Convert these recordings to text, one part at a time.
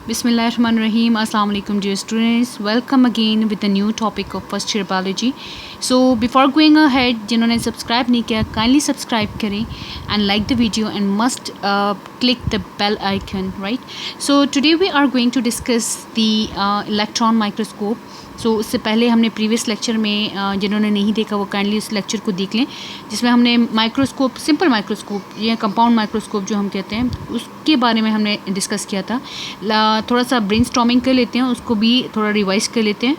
Bismillahirrahmanirrahim. Assalamu alaikum dear students. Welcome again with a new topic of first year biology. So before going ahead, जिन्होंने subscribe नहीं किया kindly subscribe करें and like the video and must click the bell icon, right? So today we are going to discuss the electron microscope. सो उससे पहले हमने previous lecture में जिन्होंने नहीं देखा वो काइंडली उस लेक्चर को देख लें, जिसमें हमने माइक्रोस्कोप, सिंपल माइक्रोस्कोप या कंपाउंड माइक्रोस्कोप जो हम कहते हैं उसके बारे में हमने डिस्कस किया था। थोड़ा सा ब्रेनस्टॉर्मिंग कर लेते हैं, उसको भी थोड़ा रिवाइज कर लेते हैं।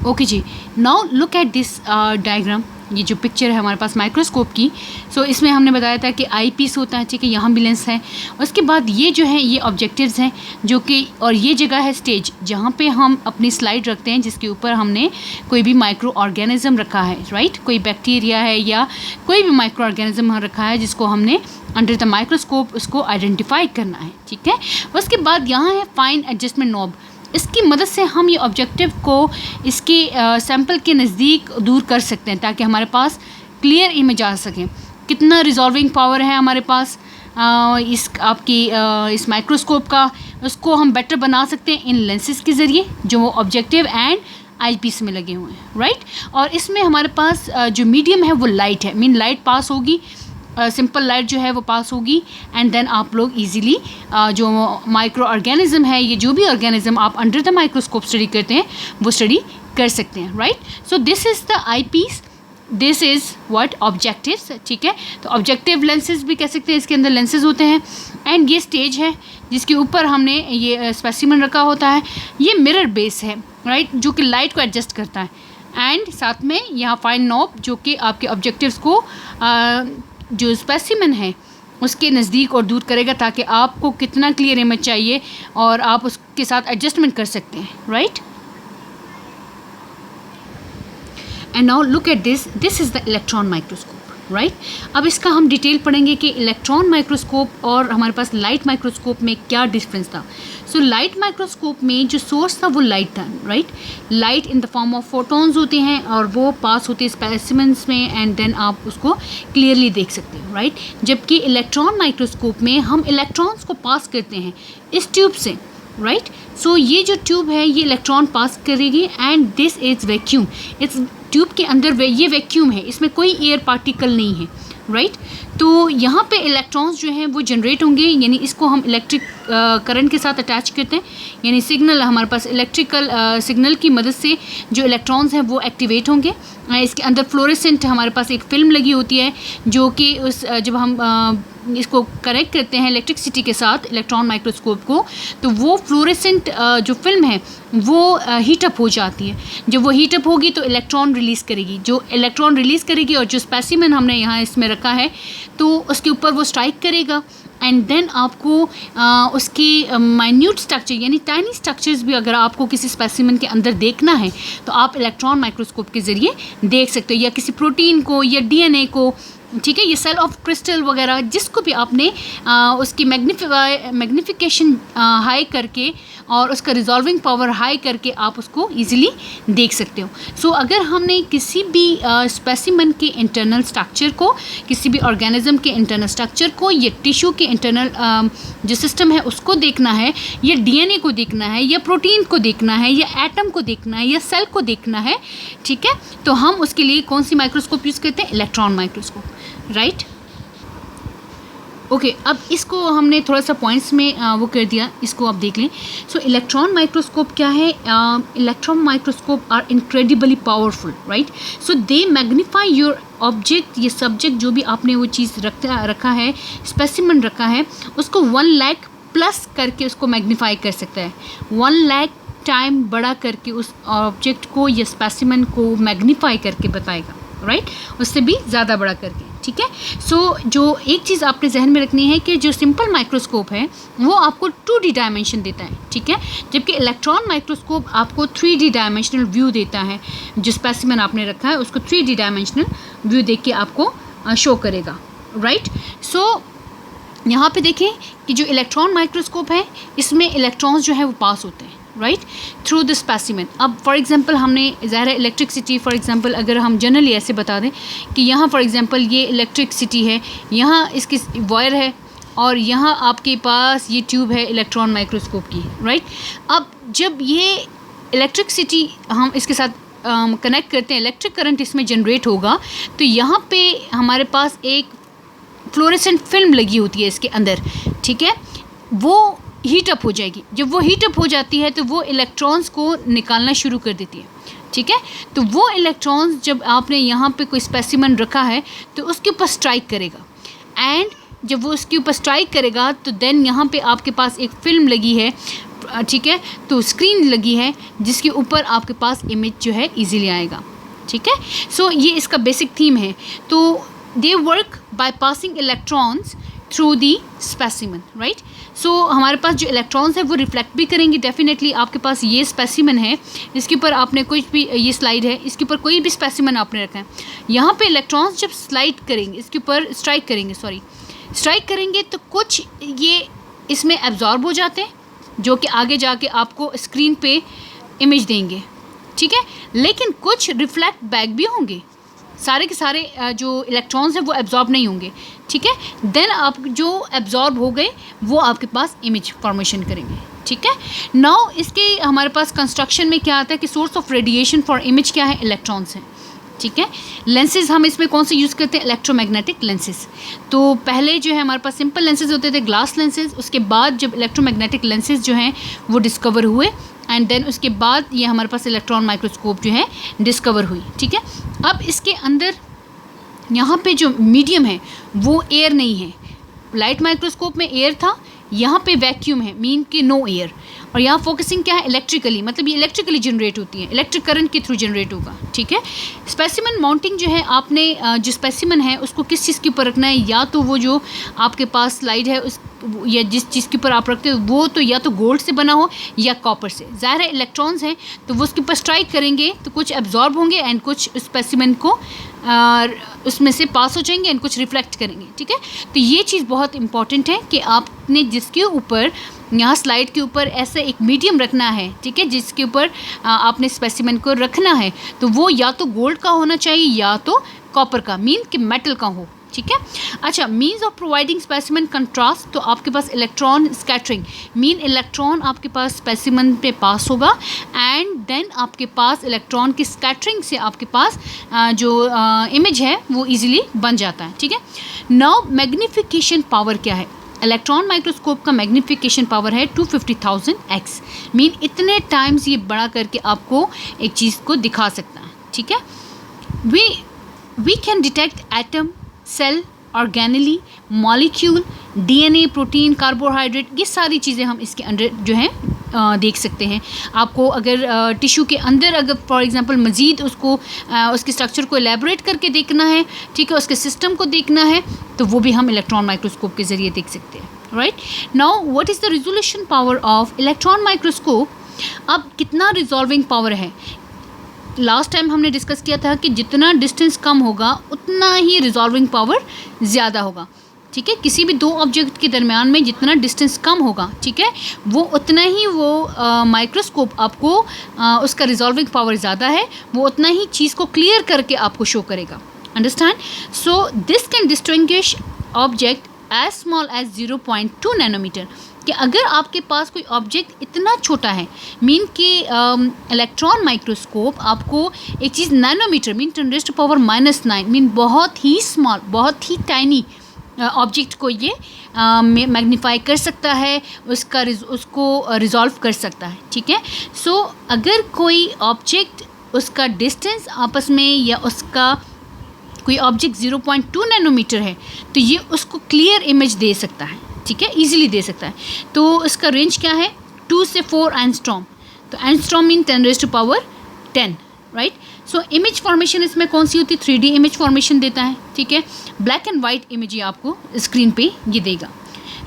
ओके जी, now look at this diagram. ये जो पिक्चर है हमारे पास माइक्रोस्कोप की, सो इसमें हमने बताया था कि आई पीस होता है, ठीक है, यहाँ भी लेंस है। उसके बाद ये जो है ये ऑब्जेक्टिव्स हैं जो कि, और ये जगह है स्टेज जहाँ पे हम अपनी स्लाइड रखते हैं जिसके ऊपर हमने कोई भी माइक्रो ऑर्गेनिज्म रखा है, राइट। कोई बैक्टीरिया है या कोई भी माइक्रो ऑर्गेनिज्म रखा है जिसको हमने अंडर द माइक्रोस्कोप उसको आइडेंटिफाई करना है, ठीक है। उसके बाद यहाँ है फाइन एडजस्टमेंट नॉब। इसकी मदद से हम ये ऑब्जेक्टिव को इसके सैंपल के नज़दीक दूर कर सकते हैं ताकि हमारे पास क्लियर इमेज आ सके। कितना रिजॉल्विंग पावर है हमारे पास इस माइक्रोस्कोप का, उसको हम बेटर बना सकते हैं इन लेंसेज के ज़रिए जो वो ऑब्जेक्टिव एंड आई पीस में लगे हुए हैं, राइट। और इसमें हमारे पास जो मीडियम है वो लाइट है, मीन लाइट पास होगी, सिंपल लाइट जो है वो पास होगी एंड देन आप लोग इजीली जो माइक्रो ऑर्गेनिज्म है, ये जो भी ऑर्गेनिज्म आप अंडर द माइक्रोस्कोप स्टडी करते हैं वो स्टडी कर सकते हैं, right. So this is the eyepiece, this is what objectives, ठीक है। तो ऑब्जेक्टिव लेंसेज भी कह सकते हैं, इसके अंदर लेंसेज होते हैं। एंड ये स्टेज है जिसके ऊपर हमने ये स्पेसिमेन रखा होता है। ये मिरर बेस है, राइट, जो कि लाइट को एडजस्ट करता है। एंड साथ में यहाँ फाइन नॉब जो कि आपके ऑब्जेक्टिव्स को जो स्पेसिमेन है उसके नज़दीक और दूर करेगा ताकि आपको कितना क्लियर इमेज चाहिए और आप उसके साथ एडजस्टमेंट कर सकते हैं, right. And now look at this is the electron microscope, right. अब इसका हम डिटेल पढ़ेंगे कि इलेक्ट्रॉन माइक्रोस्कोप और हमारे पास लाइट माइक्रोस्कोप में क्या डिफरेंस था। सो लाइट माइक्रोस्कोप में जो सोर्स था वो लाइट था, right. Light in the form of photons होते हैं और वो पास होते हैं स्पेसिमेंस में एंड देन आप उसको क्लियरली देख सकते हैं, राइट। जबकि इलेक्ट्रॉन माइक्रोस्कोप में हम इलेक्ट्रॉन्स को पास करते हैं इस ट्यूब से, राइट। सो ये जो ट्यूब है ये इलेक्ट्रॉन पास करेगी एंड दिस इज़ वैक्यूम। इस ट्यूब के अंदर ये वैक्यूम है, इसमें कोई एयर पार्टिकल नहीं है, राइट। तो यहाँ पे इलेक्ट्रॉन्स जो हैं वो जनरेट होंगे, यानी इसको हम इलेक्ट्रिक करंट के साथ अटैच करते हैं, यानी सिग्नल हमारे पास इलेक्ट्रिकल सिग्नल की मदद से जो इलेक्ट्रॉन्स हैं वो एक्टिवेट होंगे। इसके अंदर फ्लोरेसेंट हमारे पास एक फ़िल्म लगी होती है जो कि उस जब हम इसको कनेक्ट करते हैं इलेक्ट्रिसिटी के साथ इलेक्ट्रॉन माइक्रोस्कोप को, तो वो फ्लोरेसेंट जो फिल्म है वो हीटअप हो जाती है। जब वो हीटअप होगी तो इलेक्ट्रॉन रिलीज़ करेगी, जो इलेक्ट्रॉन रिलीज़ करेगी और जो स्पेसिमेन हमने यहाँ इसमें रखा है तो उसके ऊपर वो स्ट्राइक करेगा एंड देन आपको उसकी माइन्यूट स्ट्रक्चर यानी टाइनी स्ट्रक्चर्स भी अगर आपको किसी स्पेसिमेन के अंदर देखना है तो आप इलेक्ट्रॉन माइक्रोस्कोप के ज़रिए देख सकते हो, या किसी प्रोटीन को या डीएनए को, ठीक है, ये सेल ऑफ क्रिस्टल वगैरह जिसको भी आपने उसकी मैग्निफिकेशन हाई करके और उसका रिजॉल्विंग पावर हाई करके आप उसको इजीली देख सकते हो। सो अगर हमने किसी भी स्पेसिमेन के इंटरनल स्ट्रक्चर को, किसी भी ऑर्गेनिज्म के इंटरनल स्ट्रक्चर को, या टिश्यू के इंटरनल जो सिस्टम है उसको देखना है, या डीएनए को देखना है, या प्रोटीन को देखना है, या एटम को देखना है, या सेल को देखना है, ठीक है, तो हम उसके लिए कौन सी माइक्रोस्कोप यूज़ करते हैं? Electron microscope, right. ओके, अब इसको हमने थोड़ा सा पॉइंट्स में वो कर दिया, इसको आप देख लें। सो इलेक्ट्रॉन माइक्रोस्कोप क्या है? Electron microscope are incredibly powerful, right. So they magnify your object, ये सब्जेक्ट जो भी आपने वो चीज़ रखा है, स्पेसिमेन रखा है, उसको 1 लाख प्लस करके उसको मैग्नीफाई कर सकता है, 1 लाख टाइम बड़ा करके उस ऑब्जेक्ट को या स्पेसिमेन को मैग्नीफाई करके बताएगा, राइट, उससे भी ज़्यादा बड़ा करके, ठीक है। सो जो एक चीज़ आपने जहन में रखनी है कि जो सिंपल माइक्रोस्कोप है वो आपको 2D डायमेंशन देता है, ठीक है, जबकि इलेक्ट्रॉन माइक्रोस्कोप आपको 3D डायमेंशनल व्यू देता है। जो स्पेसिमेन आपने रखा है उसको 3D डायमेंशनल व्यू देख के आपको शो करेगा, राइट। सो यहाँ पे देखें कि जो इलेक्ट्रॉन माइक्रोस्कोप है इसमें इलेक्ट्रॉन्स जो है वो पास होते हैं, राइट, थ्रू द स्पेसिमेन। अब फॉर एग्जांपल हमने ज़ाहिर है इलेक्ट्रिसिटी, फॉर एग्जांपल अगर हम जनरली ऐसे बता दें कि यहाँ फॉर एग्जांपल ये इलेक्ट्रिसिटी है, यहाँ इसकी वायर है और यहाँ आपके पास ये ट्यूब है इलेक्ट्रॉन माइक्रोस्कोप की, राइट। अब जब ये इलेक्ट्रिसिटी हम इसके साथ कनेक्ट करते हैं, इलेक्ट्रिक करंट इसमें जनरेट होगा, तो यहाँ पे हमारे पास एक फ्लोरेसेंट फिल्म लगी होती है इसके अंदर, ठीक है। वो हीट अप हो जाएगी। जब वो हीट अप हो जाती है तो वो इलेक्ट्रॉन्स को निकालना शुरू कर देती है, ठीक है। तो वो इलेक्ट्रॉन्स जब आपने यहाँ पे कोई स्पेसिमन रखा है तो उसके ऊपर स्ट्राइक करेगा, एंड जब वो उसके ऊपर स्ट्राइक करेगा तो देन यहाँ पे आपके पास एक फिल्म लगी है, ठीक है, तो स्क्रीन लगी है जिसके ऊपर आपके पास इमेज जो है इजीली आएगा, ठीक है। सो ये इसका बेसिक थीम है। तो they work by passing electrons through the specimen, right. So हमारे पास जो इलेक्ट्रॉन्स है वो रिफ्लेक्ट भी करेंगे डेफिनेटली। आपके पास ये स्पेसिमन है, इसके ऊपर आपने कुछ भी, ये स्लाइड है, इसके ऊपर कोई भी स्पेसिमन आपने रखा है, यहाँ पे इलेक्ट्रॉन्स जब स्लाइड करेंगे, इसके ऊपर स्ट्राइक करेंगे तो कुछ ये इसमें एब्जॉर्ब हो जाते हैं जो कि आगे जाके आपको स्क्रीन पे इमेज देंगे, ठीक है। लेकिन कुछ रिफ्लेक्ट बैक भी होंगे, सारे के सारे जो इलेक्ट्रॉन्स हैं वो एब्जॉर्ब नहीं होंगे, ठीक है। देन आप जो एब्जॉर्ब हो गए वो आपके पास इमेज फॉर्मेशन करेंगे, ठीक है। नाउ इसके हमारे पास कंस्ट्रक्शन में क्या आता है कि source of radiation for image क्या है, इलेक्ट्रॉन्स हैं, ठीक है। लेंसेज हम इसमें कौन से यूज़ करते हैं, इलेक्ट्रोमैग्नेटिक लेंसेज। तो पहले जो है हमारे पास सिंपल लेंसेज होते थे, ग्लास लेंसेज, उसके बाद जब इलेक्ट्रोमैग्नेटिक लेंसेज जो हैं वो डिस्कवर हुए, एंड देन उसके बाद ये हमारे पास इलेक्ट्रॉन माइक्रोस्कोप जो है डिस्कवर हुई, ठीक है। अब इसके अंदर यहाँ पे जो मीडियम है वो एयर नहीं है। लाइट माइक्रोस्कोप में एयर था, यहाँ पे वैक्यूम है, मीन कि नो एयर। और यहाँ फोकसिंग क्या है, इलेक्ट्रिकली, मतलब ये इलेक्ट्रिकली जनरेट होती है, इलेक्ट्रिक करंट के थ्रू जनरेट होगा, ठीक है। स्पेसिमन माउंटिंग जो है, आपने जो स्पेसिमन है उसको किस चीज़ के ऊपर रखना है, या तो वो जो आपके पास स्लाइड है उस या जिस चीज़ के ऊपर आप रखते हो वो तो या तो गोल्ड से बना हो या कॉपर से। ज़ाहिर है इलेक्ट्रॉन्स हैं तो वो उसके ऊपर स्ट्राइक करेंगे तो कुछ एब्जॉर्ब होंगे एंड कुछ स्पेसिमन को उसमें से पास हो जाएंगे एंड कुछ रिफ्लेक्ट करेंगे, ठीक है। तो ये चीज़ बहुत इंपॉर्टेंट है कि आपने जिसके ऊपर यहाँ स्लाइड के ऊपर ऐसा एक मीडियम रखना है, ठीक है, जिसके ऊपर आपने स्पेसिमन को रखना है तो वो या तो गोल्ड का होना चाहिए या तो कॉपर का, मीन कि मेटल का हो, ठीक है। अच्छा, means of providing specimen contrast, तो आपके पास इलेक्ट्रॉन स्कैटरिंग, मीन इलेक्ट्रॉन आपके पास स्पेसिमन पे पास होगा एंड देन आपके पास इलेक्ट्रॉन की स्कैटरिंग से आपके पास जो इमेज है वो इजीली बन जाता है, ठीक है। नाउ मैग्नीफिकेशन पावर क्या है, इलेक्ट्रॉन माइक्रोस्कोप का मैग्नीफिकेशन पावर है 250,000x, मीन इतने टाइम्स ये बड़ा करके आपको एक चीज़ को दिखा सकता है, ठीक है। We can detect atom, cell, organelle, molecule, DNA, protein, carbohydrate, ये सारी चीज़ें हम इसके अंदर जो है देख सकते हैं। आपको अगर टिश्यू के अंदर अगर फॉर एग्जांपल मज़ीद उसको उसके स्ट्रक्चर को एलेबोरेट करके देखना है, ठीक है, उसके सिस्टम को देखना है, तो वो भी हम इलेक्ट्रॉन माइक्रोस्कोप के ज़रिए देख सकते हैं, right. Now what is the resolution power of electron microscope. अब कितना रिजॉल्विंग पावर है, लास्ट टाइम हमने डिस्कस किया था कि जितना डिस्टेंस कम होगा उतना ही रिजॉल्विंग पावर ज़्यादा होगा, ठीक है। किसी भी दो ऑब्जेक्ट के दरमियान में जितना डिस्टेंस कम होगा, ठीक है, वो उतना ही वो माइक्रोस्कोप आपको उसका रिजॉल्विंग पावर ज़्यादा है, वो उतना ही चीज़ को क्लियर करके आपको शो करेगा, understand. So this can distinguish object as small as 0.2 nanometre, कि अगर आपके पास कोई ऑब्जेक्ट इतना छोटा है, मीन कि इलेक्ट्रॉन माइक्रोस्कोप आपको एक चीज़ नैनोमीटर मीन 10⁻⁹ मीन बहुत ही स्मॉल, बहुत ही टाइनी ऑब्जेक्ट को ये मैग्नीफाई कर सकता है, उसको रिजॉल्व कर सकता है, ठीक है। सो अगर कोई ऑब्जेक्ट उसका डिस्टेंस आपस में या उसका कोई ऑब्जेक्ट 0.2 नैनोमीटर है तो ये उसको क्लियर इमेज दे सकता है, ठीक है, इजीली दे सकता है। तो इसका रेंज क्या है, 2 से 4 एंगस्ट्रॉम। तो angstrom mean 10⁻10, right. So image formation इसमें कौन सी होती है, 3D इमेज फॉर्मेशन देता है, ठीक है। ब्लैक एंड वाइट इमेज ये आपको स्क्रीन पे ये देगा,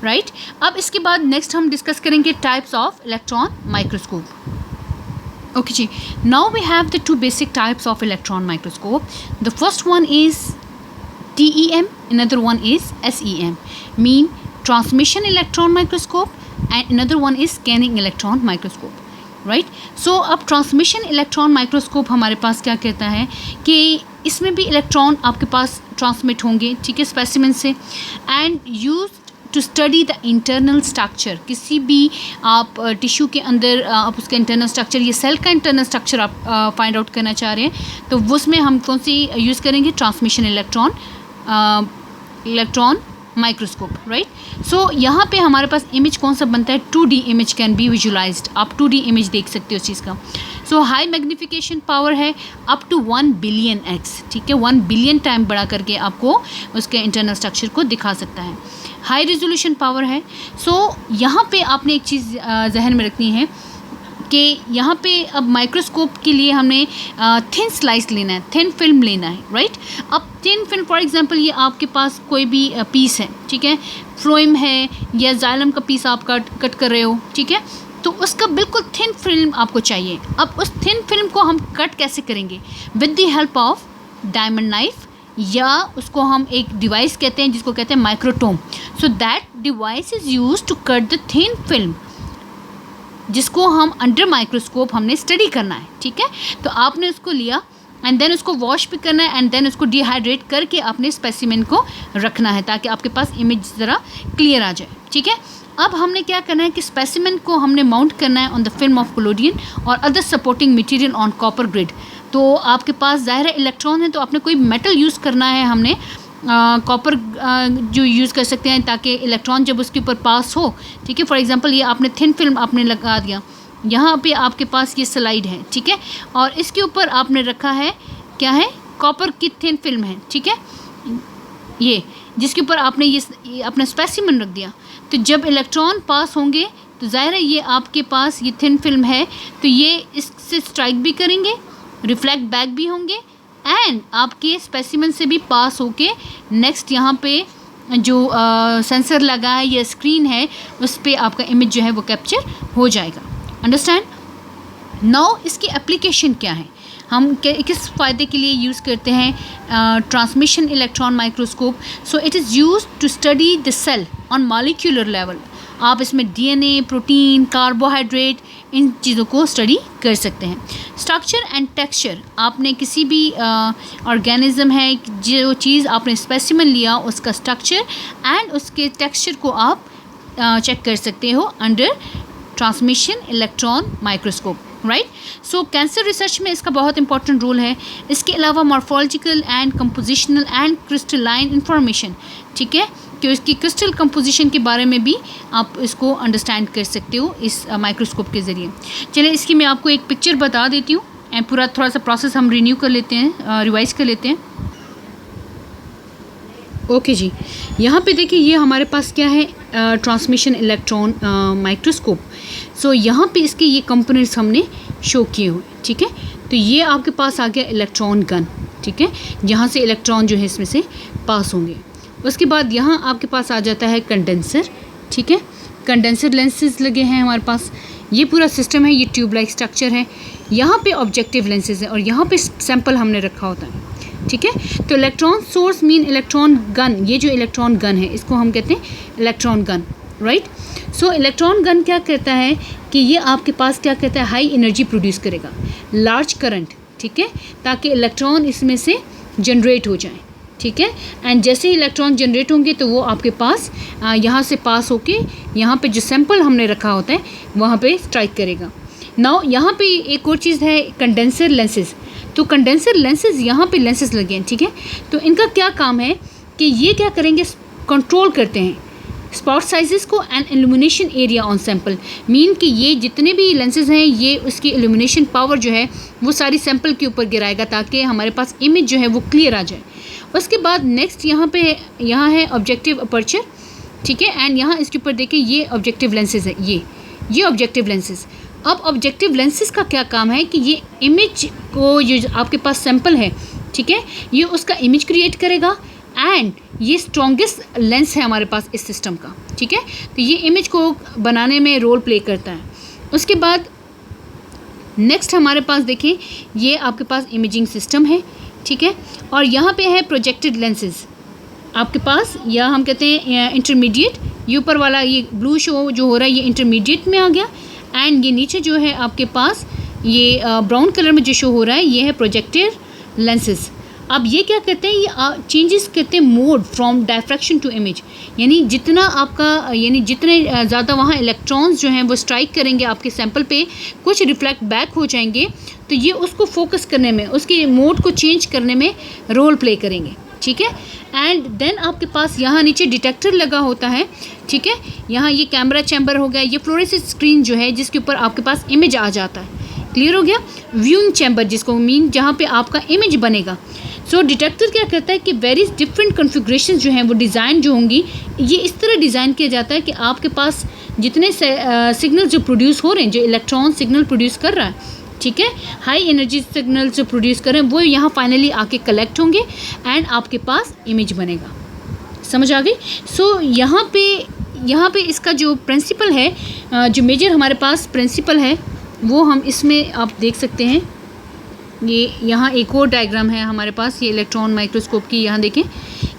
राइट। अब इसके बाद नेक्स्ट हम डिस्कस करेंगे types of electron microscope. Okay ji, now we have the two basic types of electron microscope. The first one is TEM, another one is SEM, mean transmission electron microscope, and another one is scanning electron microscope, right. So अब transmission electron microscope हमारे पास क्या कहता है कि इसमें भी electron आपके पास transmit होंगे, ठीक है, स्पेसिमेन से, and use to study the internal structure. किसी भी आप टिश्यू के अंदर आप उसका इंटरनल स्ट्रक्चर, ये सेल का इंटरनल स्ट्रक्चर आप फाइंड आउट करना चाह रहे हैं, तो उसमें हम कौन सी यूज़ करेंगे? Transmission electron microscope, right. So यहाँ पे हमारे पास इमेज कौन सा बनता है? 2D image can be visualised. आप 2D इमेज देख सकते हो उस चीज़ का। सो हाई मैग्नीफिकेशन पावर है अप टू 1 बिलियन एक्स, ठीक है, 1 बिलियन टाइम बढ़ा करके आपको उसके इंटरनल स्ट्रक्चर को दिखा सकता है। हाई रेजोल्यूशन पावर है। सो यहाँ पे आपने एक चीज़ जहन में रखनी है कि यहाँ पे अब माइक्रोस्कोप के लिए हमने थिन स्लाइस लेना है, थिन फिल्म लेना है, राइट। अब थिन फिल्म फॉर एग्जांपल ये आपके पास कोई भी पीस है, ठीक है, फ्लोएम है या जाइलम का पीस आप कट कर रहे हो, ठीक है, तो उसका बिल्कुल थिन फिल्म आपको चाहिए। अब उस थिन फिल्म को हम कट कैसे करेंगे? With the help of diamond knife, या उसको हम एक डिवाइस कहते हैं जिसको कहते हैं microtome. So that device is use to cut the thin film, जिसको हम अंडर माइक्रोस्कोप हमने स्टडी करना है, ठीक है। तो आपने उसको लिया एंड देन उसको वॉश भी करना है एंड देन उसको डिहाइड्रेट करके अपने स्पेसिमेन को रखना है ताकि आपके पास इमेज ज़रा क्लियर आ जाए, ठीक है। अब हमने क्या करना है कि स्पेसिमेन को हमने माउंट करना है on the film of collodion और other supporting material on copper grid. तो आपके पास ज़ाहिर है इलेक्ट्रॉन है तो आपने कोई मेटल यूज़ करना है, हमने कॉपर जो यूज़ कर सकते हैं ताकि इलेक्ट्रॉन जब उसके ऊपर पास हो, ठीक है। फॉर एग्जांपल ये आपने थिन फिल्म आपने लगा दिया, यहाँ पे आपके पास ये स्लाइड है, ठीक है, और इसके ऊपर आपने रखा है क्या है? कॉपर की थिन फिल्म है, ठीक है, ये जिसके ऊपर आपने ये अपना स्पेसिमेन रख दिया। तो जब इलेक्ट्रॉन पास होंगे तो ज़ाहिर है ये आपके पास ये थिन फिल्म है तो ये इससे स्ट्राइक भी करेंगे, रिफ्लेक्ट बैक भी होंगे एंड आपके स्पेसिमेन से भी पास होके नेक्स्ट यहाँ पे जो सेंसर लगा है या स्क्रीन है उस पर आपका इमेज जो है वो कैप्चर हो जाएगा। अंडरस्टैंड? नाउ इसकी एप्लीकेशन क्या है, हम किस फ़ायदे के लिए यूज़ करते हैं transmission electron microscope? So it is use to study the cell on molecular level. आप इसमें डीएनए, प्रोटीन, कार्बोहाइड्रेट, इन चीज़ों को स्टडी कर सकते हैं। स्ट्रक्चर एंड टेक्सचर, आपने किसी भी ऑर्गेनिज्म है जो चीज़ आपने स्पेसिमेन लिया उसका स्ट्रक्चर एंड उसके टेक्सचर को आप चेक कर सकते हो under transmission electron microscope, right. So cancer research में इसका बहुत इंपॉर्टेंट रोल है। इसके अलावा morphological and compositional and crystalline information, ठीक है, कि उसकी क्रिस्टल कंपोजिशन के बारे में भी आप इसको अंडरस्टैंड कर सकते हो इस माइक्रोस्कोप के ज़रिए। चलिए इसकी मैं आपको एक पिक्चर बता देती हूँ एंड पूरा थोड़ा सा प्रोसेस हम रिन्यू कर लेते हैं, रिवाइज कर लेते हैं। ओके जी, यहाँ पे देखिए ये हमारे पास क्या है, ट्रांसमिशन इलेक्ट्रॉन माइक्रोस्कोप। सो यहाँ पे इसके ये कंपोनेंट्स हमने शो किए हुए, ठीक है। तो ये आपके पास आ गया इलेक्ट्रॉन गन, ठीक है, यहाँ से इलेक्ट्रॉन जो है इसमें से पास होंगे। उसके बाद यहाँ आपके पास आ जाता है कंडेंसर, ठीक है, कंडेंसर लेंसेज लगे हैं हमारे पास। ये पूरा सिस्टम है, ये ट्यूब लाइक स्ट्रक्चर है। यहाँ पे ऑब्जेक्टिव लेंसेज है और यहाँ पे सैंपल हमने रखा होता है, ठीक है। तो electron source mean electron gun, ये जो इलेक्ट्रॉन गन है इसको हम कहते हैं इलेक्ट्रॉन गन, राइट। सो इलेक्ट्रॉन गन क्या कहता है कि ये आपके पास क्या कहता है, हाई एनर्जी प्रोड्यूस करेगा, लार्ज करंट, ठीक है, ताकि इलेक्ट्रॉन इसमें से जनरेट हो जाए, ठीक है। एंड जैसे ही इलेक्ट्रॉन जनरेट होंगे तो वो आपके पास यहाँ से पास होके यहाँ पे जो सैंपल हमने रखा होता है वहाँ पे स्ट्राइक करेगा। नाउ यहाँ पे एक और चीज़ है कंडेंसर लेंसेज। तो कंडेंसर लेंसेज यहाँ पे लेंसेज लगे हैं, ठीक है। तो इनका क्या काम है कि ये क्या करेंगे, कंट्रोल करते हैं स्पॉट साइजेस को and illumination area on sample. Mean कि ये जितने भी लेंसेज हैं ये उसकी इल्यूमिनेशन पावर जो है वो सारी सैंपल के ऊपर गिराएगा ताकि हमारे पास इमेज जो है वो क्लियर आ जाए। उसके बाद नेक्स्ट यहाँ है ऑब्जेक्टिव अपर्चर, ठीक है, एंड यहाँ इसके ऊपर देखिए ये ऑब्जेक्टिव लेंसेज है, ये ऑब्जेक्टिव लेंसेज। अब ऑब्जेक्टिव लेंसेज का क्या काम है कि ये इमेज को जो आपके पास सैंपल है, ठीक है, ये उसका इमेज क्रिएट करेगा एंड ये स्ट्रॉन्गेस्ट लेंस है हमारे पास इस सिस्टम का, ठीक है। तो ये इमेज को बनाने में रोल प्ले करता है। उसके बाद नेक्स्ट हमारे पास देखिए ये आपके पास इमेजिंग सिस्टम है, ठीक है, और यहाँ पे है प्रोजेक्टेड लेंसेज आपके पास, या हम कहते हैं इंटरमीडिएट। ये ऊपर वाला ये ब्लू शो जो हो रहा है ये इंटरमीडिएट में आ गया एंड ये नीचे जो है आपके पास ये ब्राउन कलर में जो शो हो रहा है ये है प्रोजेक्टेड लेंसेज। अब ये क्या करते हैं, ये चेंजेस करते हैं mode from diffraction to image, यानी जितना आपका यानी जितने ज़्यादा वहाँ इलेक्ट्रॉन्स जो हैं वो स्ट्राइक करेंगे आपके सैंपल पे, कुछ रिफ्लेक्ट बैक हो जाएंगे, तो ये उसको फोकस करने में, उसके मोड को चेंज करने में रोल प्ले करेंगे, ठीक है। एंड देन आपके पास यहाँ नीचे डिटेक्टर लगा होता है, ठीक है। यहाँ ये कैमरा चैम्बर हो गया, ये फ्लोरेसेंट स्क्रीन जो है जिसके ऊपर आपके पास इमेज आ जाता है, क्लियर हो गया। व्यूइंग चैम्बर जिसको मीन जहाँ पे आपका इमेज बनेगा। सो डिटेक्टर क्या करता है कि वेरीज डिफरेंट कॉन्फ़िगरेशन जो हैं वो डिज़ाइन जो होंगी, ये इस तरह डिज़ाइन किया जाता है कि आपके पास जितने सिग्नल जो प्रोड्यूस हो रहे हैं, जो इलेक्ट्रॉन सिग्नल प्रोड्यूस कर रहा है, ठीक है, हाई एनर्जी सिग्नल जो प्रोड्यूस कर रहे हैं वो यहाँ फाइनली आके कलेक्ट होंगे एंड आपके पास इमेज बनेगा। समझ आ गई। सो यहाँ पे इसका जो प्रिंसिपल है, जो मेजर हमारे पास प्रिंसिपल है वो हम इसमें आप देख सकते हैं। ये यहाँ एक और डायग्राम है हमारे पास, ये इलेक्ट्रॉन माइक्रोस्कोप की। यहाँ देखें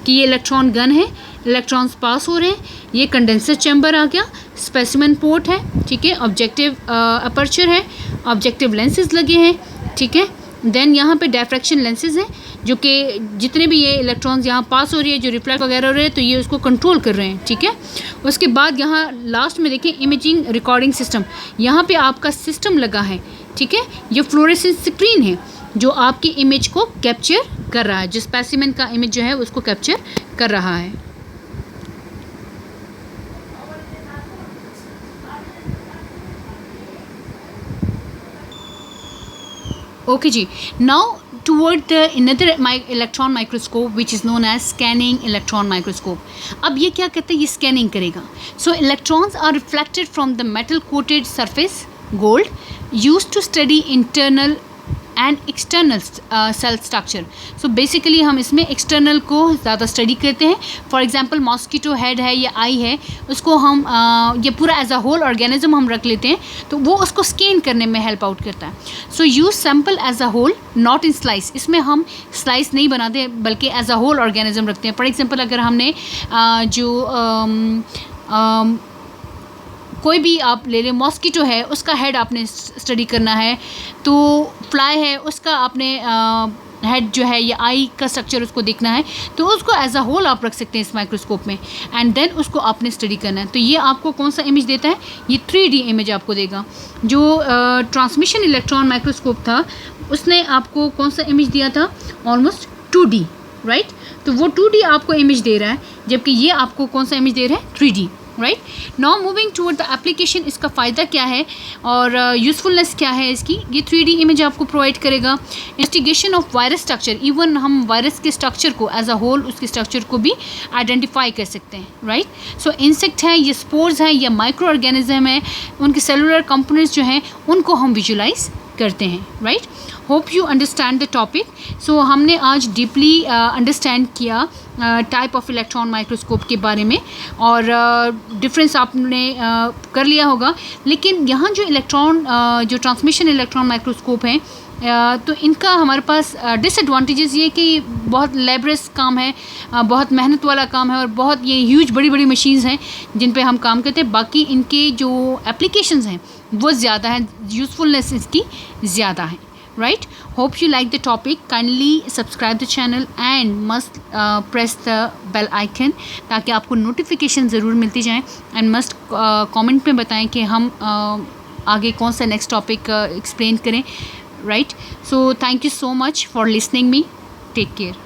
कि ये इलेक्ट्रॉन गन है, इलेक्ट्रॉन्स पास हो रहे हैं, ये कंडेंसर चैम्बर आ गया, स्पेसिमेन पोर्ट है, ठीक है, ऑब्जेक्टिव अपर्चर है, ऑब्जेक्टिव लेंसेज लगे हैं, ठीक है। देन यहाँ पे डायफ्रैक्शन लेंसेज हैं जो कि जितने भी ये इलेक्ट्रॉन्स यहाँ पास हो रही है, जो रिफ्लेक्ट वगैरह हो रहे हैं, तो ये उसको कंट्रोल कर रहे हैं, ठीक है। उसके बाद यहाँ लास्ट में देखें इमेजिंग रिकॉर्डिंग सिस्टम, यहाँ पे आपका सिस्टम लगा है, ठीक है। ये फ्लोरेसेंट स्क्रीन है जो आपकी इमेज को कैप्चर कर रहा है, जो स्पेसिमेन का इमेज जो है उसको कैप्चर कर रहा है। ओके जी, now toward the another electron microscope which is known as scanning electron microscope। अब ये क्या करते हैं, ये स्कैनिंग करेगा। So electrons are reflected from the metal coated surface gold used to study internal and external cell structure. So basically हम इसमें external को ज़्यादा स्टडी करते हैं। फॉर एग्जांपल मॉस्किटो हेड है या आई है, उसको हम ये पूरा एज अ होल ऑर्गेनिज्म हम रख लेते हैं, तो वो उसको स्कैन करने में हेल्प आउट करता है। So use sample as a whole not in slice, इसमें हम स्लाइस नहीं बनाते बल्कि एज अ होल ऑर्गेनिज्म रखते हैं। फॉर एग्जाम्पल अगर हमने कोई भी आप ले लें, मॉस्किटो है उसका हेड आपने स्टडी करना है, तो फ्लाई है उसका आपने हेड जो है या आई का स्ट्रक्चर उसको देखना है, तो उसको एज अ होल आप रख सकते हैं इस माइक्रोस्कोप में एंड देन उसको आपने स्टडी करना है। तो ये आपको कौन सा इमेज देता है, ये 3D इमेज आपको देगा। जो ट्रांसमिशन इलेक्ट्रॉन माइक्रोस्कोप था उसने आपको कौन सा इमेज दिया था, ऑलमोस्ट 2D, राइट। तो वो 2D आपको इमेज दे रहा है, जबकि ये आपको कौन सा इमेज दे रहा है, 3D, right. Now moving toward the application, इसका फ़ायदा क्या है और यूज़फुलनेस क्या है इसकी। ये 3D इमेज आपको प्रोवाइड करेगा। Investigation of virus structure, even हम वायरस के स्ट्रक्चर को एज अ होल उसके स्ट्रक्चर को भी आइडेंटिफाई कर सकते हैं, राइट। सो इंसेक्ट है, ये स्पोर्स हैं या माइक्रो ऑर्गेनिज्म है, उनके सेलुलर कंपोनेंट्स जो हैं उनको हम विजुलाइज करते हैं, right. Hope you understand the topic. So हमने आज डीपली अंडरस्टैंड किया टाइप ऑफ इलेक्ट्रॉन माइक्रोस्कोप के बारे में और डिफरेंस आपने कर लिया होगा। लेकिन यहाँ जो इलेक्ट्रॉन जो ट्रांसमिशन इलेक्ट्रॉन माइक्रोस्कोप हैं, तो इनका हमारे पास डिसएडवांटेजेस ये कि बहुत लेबरस काम है, बहुत मेहनत वाला काम है और बहुत ये ह्यूज बड़ी बड़ी मशीन्स हैं जिन पे हम काम करते हैं। बाकी इनके जो एप्लीकेशंस हैं वो ज़्यादा हैं, यूज़फुलनेस इसकी ज़्यादा है, right? Hope you like the topic. Kindly subscribe the channel and must press the bell icon ताकि आपको नोटिफिकेशन ज़रूर मिलती जाएँ and must कमेंट में बताएं कि हम आगे कौन सा नेक्स्ट टॉपिक एक्सप्लेन करें, right? So thank you so much for listening me. Take care.